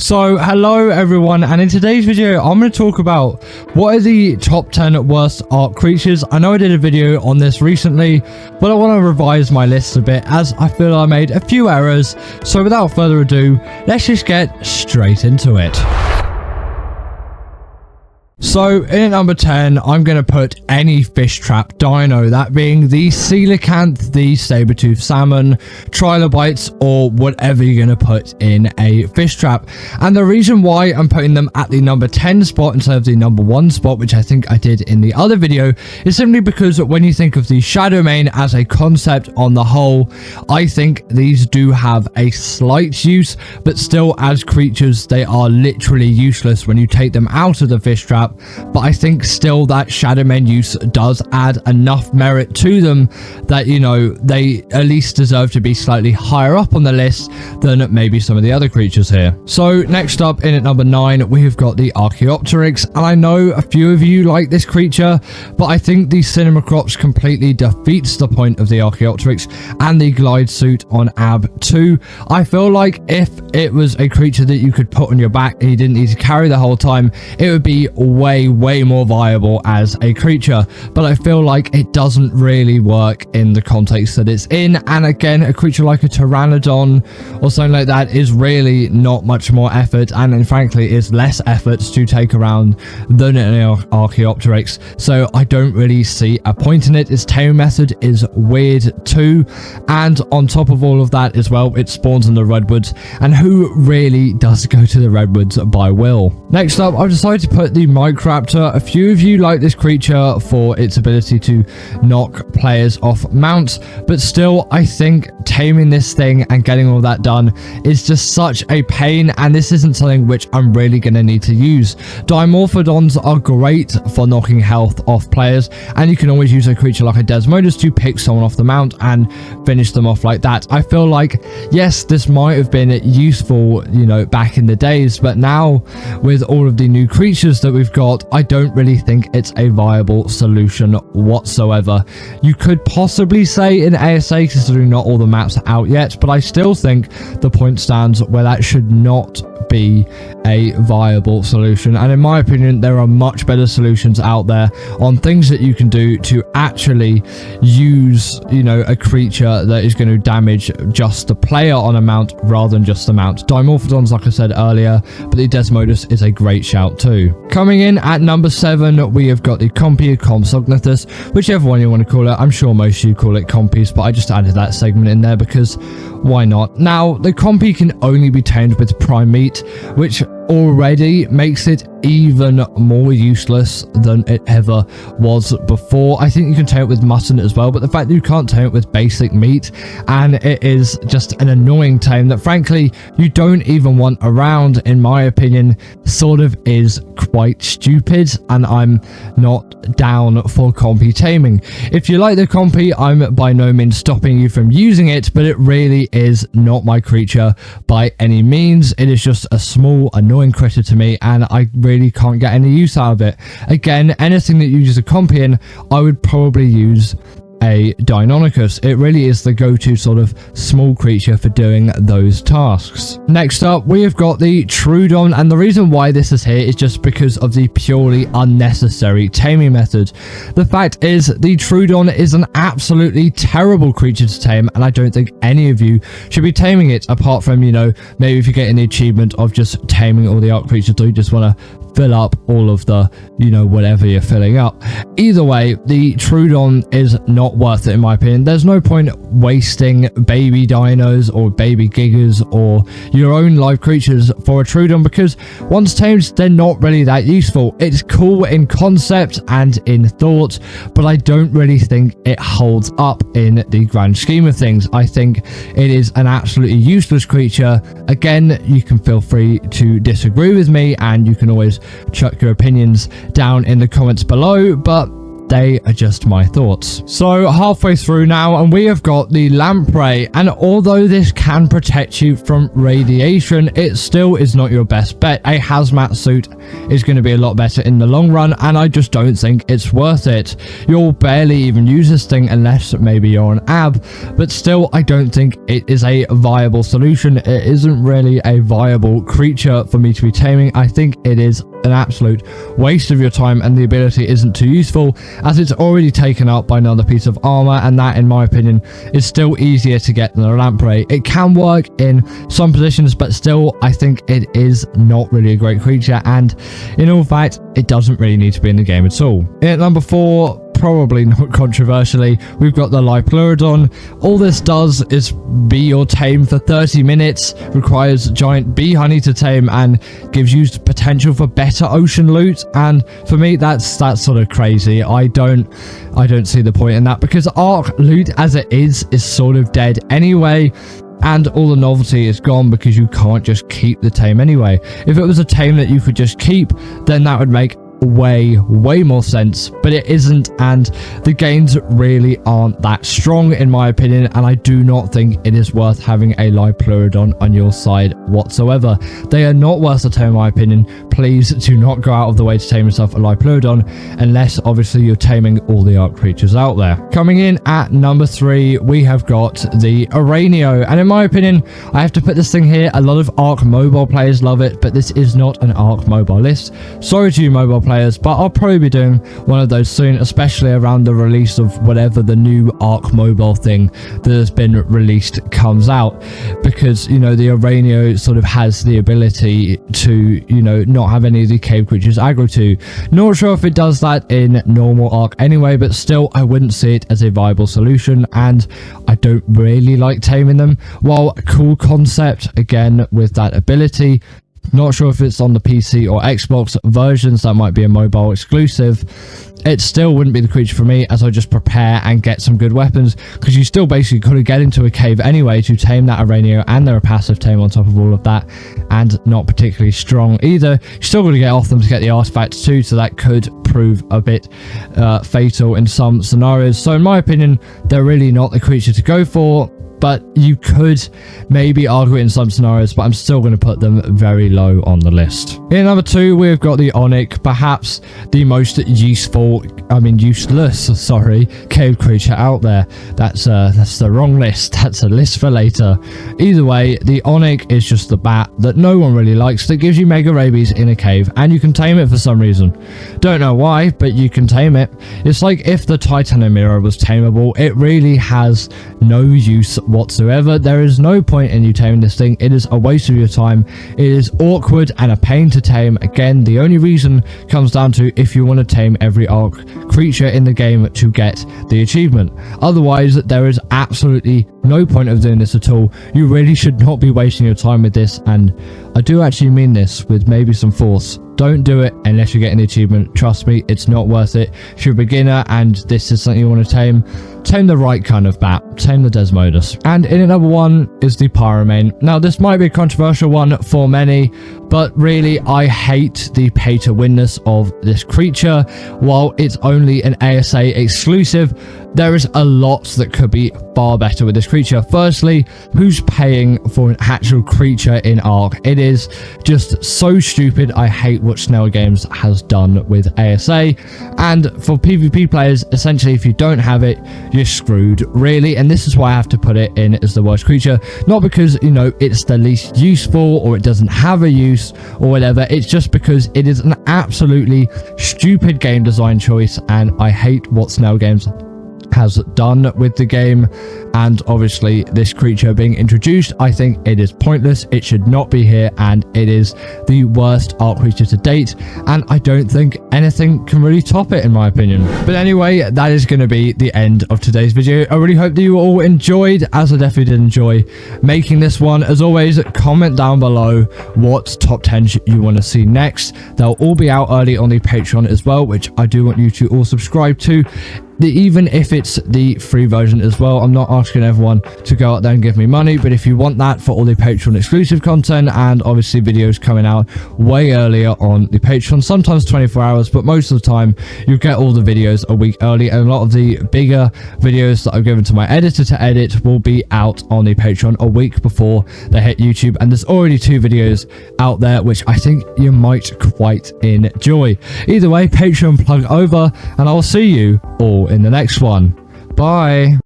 So hello everyone, and in today's video I'm going to talk about what are the top 10 worst Ark creatures. I know I did a video on this recently, but I want to revise my list a bit as I feel I made a few errors. So without further ado, let's just get straight into it. So in at number 10, I'm going to put any fish trap dino, that being the coelacanth, the saber-toothed salmon, trilobites, or whatever you're going to put in a fish trap. And the reason why I'm putting them at the number 10 spot instead of the number 1 spot, which I think I did in the other video, is simply because when you think of the shadow main as a concept on the whole, I think these do have a slight use, but still as creatures they are literally useless when you take them out of the fish trap. But I think still that shadow main use does add enough merit to them that, you know, they at least deserve to be slightly higher up on the list than maybe some of the other creatures here. So next up in at number 9, we've got the Archaeopteris, and I know a few of you like this creature, but I think the cinema crops completely defeats the point of the Archaeopteris and the glide suit on AB 2. I feel like if it was a creature that you could put on your back and you didn't need to carry the whole time, it would be way more viable as a creature, but I feel like it doesn't really work in the context that it's in. And again, a creature like a Trudon or something like that is really not much more effort, and frankly is less effort to take around than an Archaeopteris, so I don't really see a point in it. Its tail method is weird too, and on top of all of that as well, it spawns in the redwoods, and who really does go to the redwoods by will? Next up, I've decided to put the Raptor. A few of you like this creature for its ability to knock players off mounts, but still I think taming this thing and getting all that done is just such a pain, and this isn't something which I'm really going to need to use. Dimorphodons are great for knocking health off players, and you can always use a creature like a Desmodus to pick someone off the mount and finish them off like that. I feel like, yes, this might have been useful, you know, back in the days, but now with all of the new creatures that we've got, I don't really think it's a viable solution whatsoever. You could possibly say in ASA, considering not all the maps are out yet, but I still think the point stands where that should not be a viable solution. And in my opinion, there are much better solutions out there on things that you can do to actually use, you know, a creature that is going to damage just the player on a mount rather than just the mount. Dimorphodons, like I said earlier, but the Desmodus is a great shout too. Coming in at number 7, we have got the Compy, Compsognathus, whichever one you want to call it. I'm sure most of you call it Compies, but I just added that segment in there because why not? Now, the Compy can only be tamed with prime meat, which already makes it even more useless than it ever was before. I think you can tame it with mutton as well, but the fact that you can't tame it with basic meat, and it is just an annoying tame that frankly you don't even want around, in my opinion, sort of is quite stupid, and I'm not down for Compy taming. If you like the Compy, I'm by no means stopping you from using it, but it really is not my creature by any means. It is just a small annoying critter to me, and I really can't get any use out of it. Again, anything that uses a Compy in, I would probably use a Deinonychus. It really is the go-to sort of small creature for doing those tasks. Next up, we have got the Trudon, and the reason why this is here is just because of the purely unnecessary taming method. The fact is, the Trudon is an absolutely terrible creature to tame, and I don't think any of you should be taming it, apart from, you know, maybe if you're getting the achievement of just taming all the Ark creatures, or you just want to fill up all of the, you know, whatever you're filling up. Either way, the Trudon is not worth it in my opinion. There's no point wasting baby dinos or baby gigas or your own live creatures for a Trudon, because once tamed, they're not really that useful. It's cool in concept and in thought, but I don't really think it holds up in the grand scheme of things. I think it is an absolutely useless creature. Again, you can feel free to disagree with me, and you can always chuck your opinions down in the comments below, but they are just my thoughts. So halfway through now, and we have got the lamprey, and although this can protect you from radiation, it still is not your best bet. A hazmat suit is going to be a lot better in the long run, and I just don't think it's worth it. You'll barely even use this thing unless maybe you're an ab, but still I don't think it is a viable solution. It isn't really a viable creature for me to be taming. I think it is an absolute waste of your time, and the ability isn't too useful as it's already taken up by another piece of armor, and that in my opinion is still easier to get than a lamprey. It can work in some positions, but still I think it is not really a great creature, and in all fact it doesn't really need to be in the game at all. In at number 4, probably not controversially, we've got the Lifegulon. All this does is be your tame for 30 minutes, requires giant bee honey to tame, and gives you potential for better ocean loot. And for me, that's sort of crazy. I don't see the point in that, because Ark loot as it is sort of dead anyway. And all the novelty is gone because you can't just keep the tame anyway. If it was a tame that you could just keep, then that would make way more sense, but it isn't, and the gains really aren't that strong in my opinion, and I do not think it is worth having a Lifegulon on your side whatsoever. They are not worth the tame in my opinion. Please do not go out of the way to tame yourself a Lifegulon unless obviously you're taming all the Ark creatures out there. Coming in at number 3, we have got the Areno, and in my opinion I have to put this thing here. A lot of Ark mobile players love it, but this is not an Ark mobile list. Sorry to you mobile players, but I'll probably be doing one of those soon, especially around the release of whatever the new Ark mobile thing that has been released comes out, because you know the Areno sort of has the ability to, you know, not have any of the cave creatures aggro to. Not sure if it does that in normal Ark anyway, but still I wouldn't see it as a viable solution, and I don't really like taming them. While a cool concept again with that ability, not sure if it's on the PC or Xbox versions, that might be a mobile exclusive. It still wouldn't be the creature for me, as I just prepare and get some good weapons, because you still basically could get into a cave anyway to tame that Areno, and they're a passive tame on top of all of that, and not particularly strong either. You still got to get off them to get the artifacts too, so that could prove a bit fatal in some scenarios. So in my opinion, they're really not the creature to go for, but you could maybe argue it in some scenarios, but I'm still going to put them very low on the list. In number 2, we've got the Onik, perhaps the most useless, sorry, cave creature out there. That's the wrong list. That's a list for later. Either way, the Onik is just the bat that no one really likes, that gives you mega rabies in a cave, and you can tame it for some reason. Don't know why, but you can tame it. It's like if the Titanium mirror was tameable. It really has no use whatsoever. There is no point in you taming this thing. It is a waste of your time. It is awkward and a pain to tame. Again, the only reason comes down to if you want to tame every Ark creature in the game to get the achievement. Otherwise, there is absolutely no point of doing this at all. You really should not be wasting your time with this, and I do actually mean this with maybe some force. Don't do it unless you're getting the achievement. Trust me, it's not worth it. If you're a beginner and this is something you want to tame the right kind of bat. Tame the Desmodus. And in at number 1 is the Pyrro main. Now, this might be a controversial one for many, but really, I hate the pay-to-winness of this creature. While it's only an ASA exclusive, there is a lot that could be far better with this creature. Firstly, who's paying for an actual creature in Ark? It is just so stupid. I hate what Snail Games has done with ASA. And for PvP players, essentially, if you don't have it, you're screwed, really. And this is why I have to put it in as the worst creature. Not because, you know, it's the least useful or it doesn't have a use or whatever. It's just because it is an absolutely stupid game design choice, and I hate what Snail Games has done with the game. And obviously this creature being introduced, I think it is pointless. It should not be here, and it is the worst Ark creature to date, and I don't think anything can really top it in my opinion. But anyway, that is going to be the end of today's video. I really hope that you all enjoyed, as I definitely did enjoy making this one. As always, comment down below what top 10 you want to see next. They'll all be out early on the Patreon as well, which I do want you to all subscribe to. even if it's the free version as well. I'm not asking everyone to go out there and give me money, but if you want that for all the Patreon exclusive content, and obviously videos coming out way earlier on the Patreon, sometimes 24 hours, but most of the time you get all the videos a week early, and a lot of the bigger videos that I've given to my editor to edit will be out on the Patreon a week before they hit YouTube, and there's already 2 videos out there which I think you might quite enjoy. Either way, Patreon plug over, and I'll see you all in the next one. Bye.